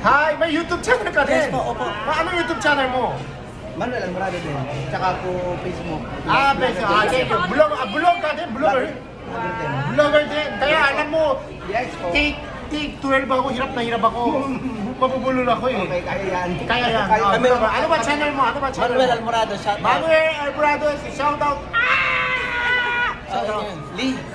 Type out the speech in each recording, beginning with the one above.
Hi! May YouTube channel ka din? Yes po, opo. Ano YouTube channel mo? Manuel Alvarado din. Tsaka po Facebook. Facebook. Thank you. Blog ka din? Blogger? Blogger din. Kaya alam mo, Yes po. take 12 ako, hirap na hirap ako. Mabubulol ako eh. Okay, kaya yan. Kaya yan. Ano ba channel mo? Ano ba channel Manuel mo? Alvarado, shout out. Manuel Alvarado, shout out.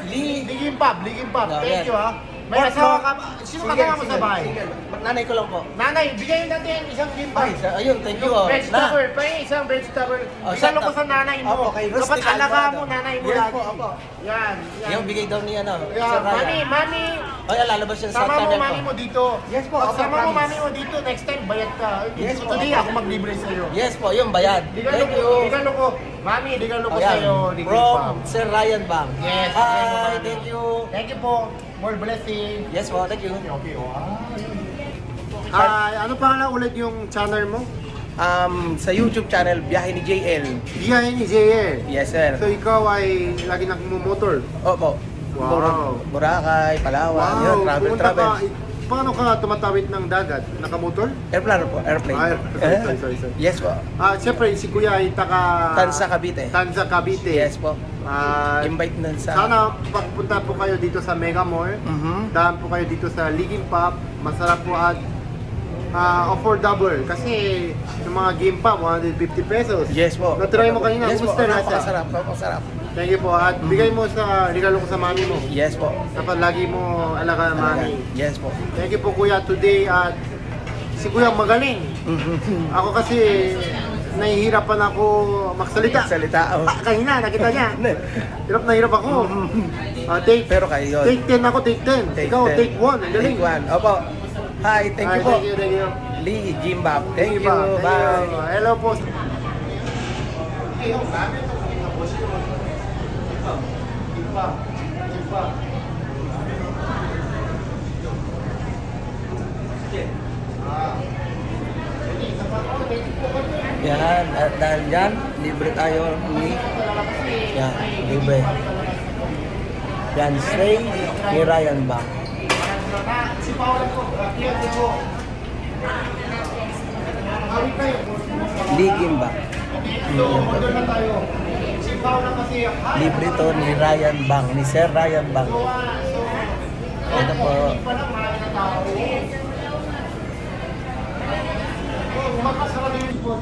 Ligim Pop. Thank you ha. May asawa ka. Sino kasama mo sa bahay? Nanay ko lang po. Nanay, bigay natin isang limpa. Ayun, thank you. Vegetable, pay isang vegetable. Isang ko sa nanay mo. Opo, kay Dapat Rustic alaga Alvarado. mo nanay mo Yes lagi. po, opo. Yan. Yung bigay daw niya na. Yan, mami. Ay, lalabas siya sa Sama mo channel mami ko. mo dito. Yes po, Pag opo, sama mo promise. mami mo dito, next time bayad ka. Yes po, Today opo. ako maglibre sa iyo. Yes po, yung bayad. Thank you. Digalo ko. Mami, digalo ko Ayan, sa iyo. from Sir Ryan Bang. Yes. Hi, thank you. Thank you po. More blessing. Yes po, thank you. Okay. Hi, ano pangalan ulit yung channel mo? Sa YouTube channel, Biyahe ni JL. Biyahe ni JL. Yes, sir. So ikaw ay lagi nagmumotor? Opo. Wow. Boracay, Palawan, yun, pumunta travel. Paano ka tumatawid ng dagat? Nakamotor? Airplane po, airplane. Sorry. Yes po. Siyempre, si Kuya ay Tansa Cavite. Tanza Cavite. Yes po. Invite nun sa... Sana pagpunta po kayo dito sa Mega Mall, daan po kayo dito sa Ligim Pop, masarap po at affordable kasi yung mga game pop, 150 pesos. Yes po. Na-try mo kanina, yes po. kumusta lasa? Napakasarap. Thank you po. At bigay mo sa regalo ko sa mami mo. Yes po. Dapat lagi mo alaga ang mami. Yes po. Thank you po Kuya today at si Kuya magaling. Ako kasi nahihirapan ako magsalita. Salita. Kanina nakita niya. Hirap na hirap ako. Pero kayo yun. Take 10 ako, take 10. Ikaw, 10. take 1. Ang galing. Take 1. Opo. Hi, thank you po. Thank you. Lee Jimbab. Thank you. Thank Bye. you. Hello po. Yan, at dahil dyan, libre tayo ni... Yan, libre. Yan, stay ni Ryan Bang. Si Paula po. Lee Jimbab. Order na tayo. Si Paula kasi Libre to ni Ryan Bang, ni Sir Ryan Bang. Ito po. Umakasarap yung po.